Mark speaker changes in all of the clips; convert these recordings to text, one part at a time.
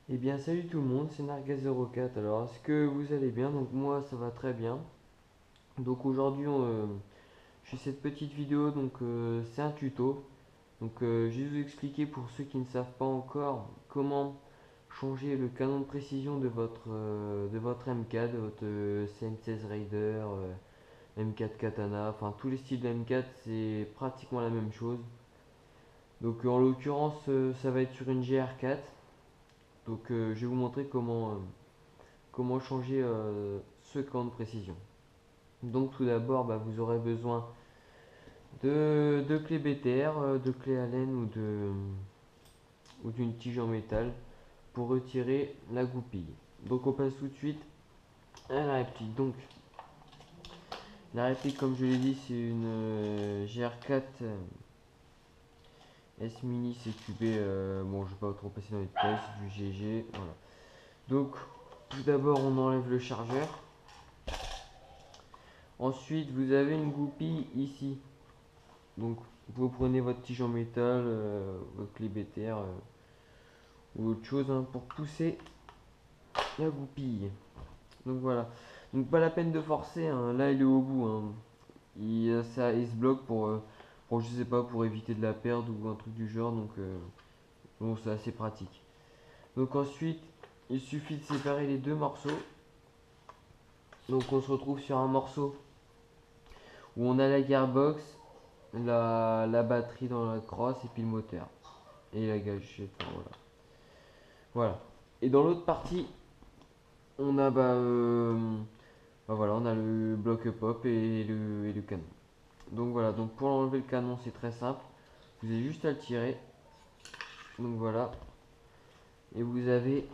Speaker 1: Eh bien salut tout le monde, c'est Nargas04. Alors est-ce que vous allez bien? Donc moi ça va très bien. Donc aujourd'hui je fais cette petite vidéo, c'est un tuto. Je vais vous expliquer pour ceux qui ne savent pas encore comment changer le canon de précision de votre MK, de votre CM16 Raider, M4 Katana, enfin tous les styles de M4 c'est pratiquement la même chose. En l'occurrence ça va être sur une GR4. Je vais vous montrer comment changer ce camp de précision. Donc tout d'abord, vous aurez besoin de clés BTR, de clés Allen ou d'une tige en métal pour retirer la goupille. Donc on passe tout de suite à la réplique. Donc la réplique, comme je l'ai dit, c'est une GR4 S Mini CQB. Bon, je ne vais pas trop passer dans les détails, c'est du GG. Voilà. Donc tout d'abord, on enlève le chargeur. Ensuite, vous avez une goupille ici. Donc, vous prenez votre tige en métal, votre clé BTR ou autre chose pour pousser la goupille. Donc voilà. Donc pas la peine de forcer, hein. Là il est au bout, hein. Il se bloque pour, je sais pas, pour éviter de la perdre ou un truc du genre. Bon, c'est assez pratique. Donc ensuite, il suffit de séparer les deux morceaux. Donc on se retrouve sur un morceau où on a la gearbox, la batterie dans la crosse et puis le moteur. Et la gâchette, enfin, voilà. Voilà. Et dans l'autre partie, on a voilà, on a le bloc pop et le canon. Donc voilà, donc pour enlever le canon, c'est très simple. Vous avez juste à le tirer. Donc voilà. Et vous avez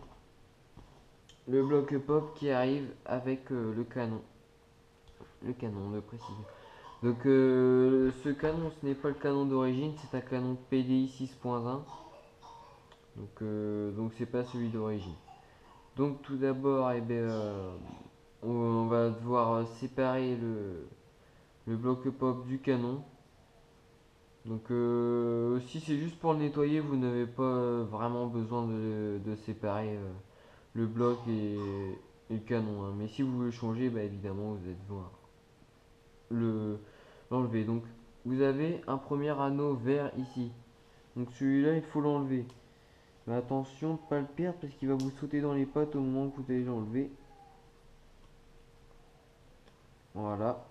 Speaker 1: le bloc pop qui arrive avec le canon. Le canon de précision. Ce canon, ce n'est pas le canon d'origine, c'est un canon PDI 6.1. Donc c'est pas celui d'origine. Donc tout d'abord, on va devoir séparer le bloc pop du canon. Si c'est juste pour le nettoyer, vous n'avez pas vraiment besoin de séparer le bloc et le canon, hein. Mais si vous voulez changer, évidemment, vous allez devoir le, l'enlever. Donc vous avez un premier anneau vert ici. Donc celui-là, il faut l'enlever. Mais attention de ne pas le perdre parce qu'il va vous sauter dans les pattes au moment que vous allez l'enlever. Voilà.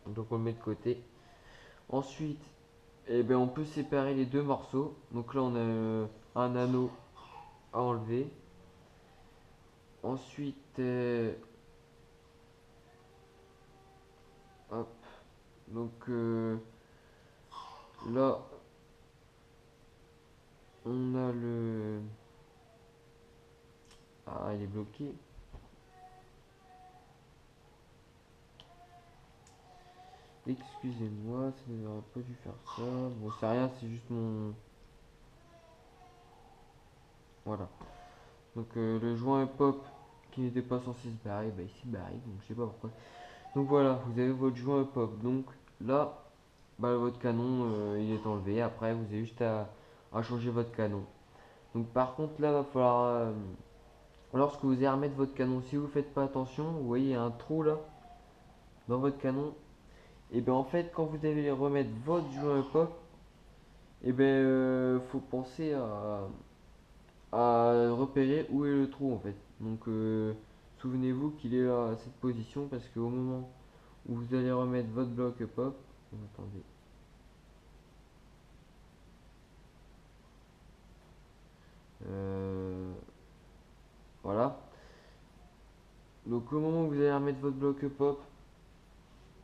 Speaker 1: Donc on le met de côté. Ensuite, on peut séparer les deux morceaux. Donc là, on a un anneau à enlever. Ensuite, hop. Donc là, on a le. Ah, il est bloqué. Excusez-moi, ça n'aurait pas dû faire ça. Bon, c'est rien, c'est juste mon. Voilà. Le joint pop qui n'était pas censé se barrer, il s'est barré, donc je sais pas pourquoi. Donc voilà, vous avez votre joint pop. Donc là, votre canon il est enlevé. Après, vous avez juste à changer votre canon. Donc par contre, là, va falloir. Lorsque vous allez remettre votre canon, si vous faites pas attention, vous voyez, il y a un trou là dans votre canon. Et bien en fait, quand vous allez remettre votre joint pop, faut penser à repérer où est le trou en fait. Souvenez-vous qu'il est là à cette position parce qu'au moment où vous allez remettre votre bloc pop, attendez, euh, voilà. Donc au moment où vous allez remettre votre bloc pop,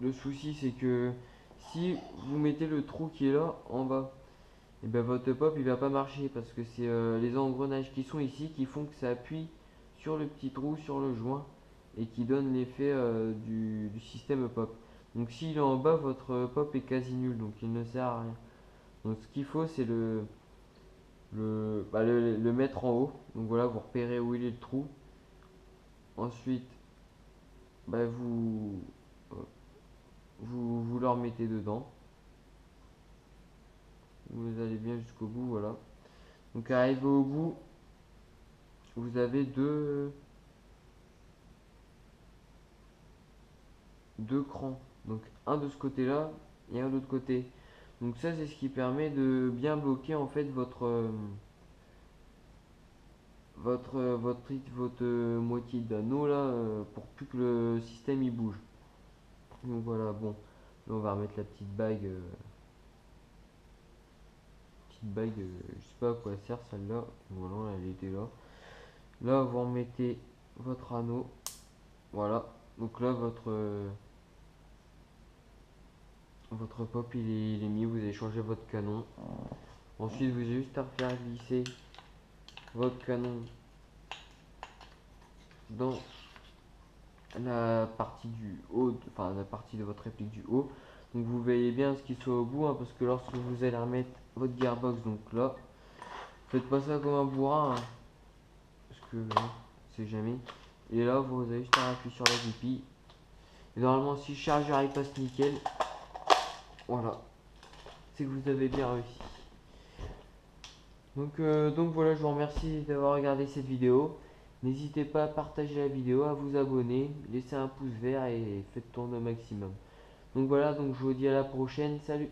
Speaker 1: le souci c'est que si vous mettez le trou qui est là en bas, et votre pop il va pas marcher parce que c'est les engrenages qui sont ici qui font que ça appuie sur le petit trou, sur le joint et qui donne l'effet du système pop. Donc s'il est en bas, votre pop est quasi nul, donc il ne sert à rien. Donc ce qu'il faut c'est le mettre en haut. Donc voilà, vous repérez où il est le trou. Ensuite, bah, vous, vous le remettez dedans. Vous allez bien jusqu'au bout, voilà. Donc arrivé au bout, vous avez deux crans. Donc un de ce côté-là et un de l'autre côté. Donc ça c'est ce qui permet de bien bloquer en fait votre moitié d'anneau là pour plus que le système il bouge. Donc voilà, bon, là on va remettre la petite bague, je sais pas à quoi elle sert celle-là. Voilà, elle était là. Là vous remettez votre anneau. Voilà. Donc là votre pop il est mis, vous avez changé votre canon. Ensuite vous avez juste à faire glisser votre canon dans la partie du haut, enfin la partie de votre réplique du haut. Donc vous veillez bien à ce qu'il soit au bout, hein, parce que lorsque vous allez remettre votre gearbox, donc là, faites pas ça comme un bourrin, hein, parce que c'est jamais. Et là vous avez juste à appuyer sur la goupille. Et normalement si le chargeur il passe nickel, voilà, c'est que vous avez bien réussi. Donc voilà, je vous remercie d'avoir regardé cette vidéo. N'hésitez pas à partager la vidéo, à vous abonner, laissez un pouce vert et faites tourner au maximum. Donc voilà, donc je vous dis à la prochaine, salut!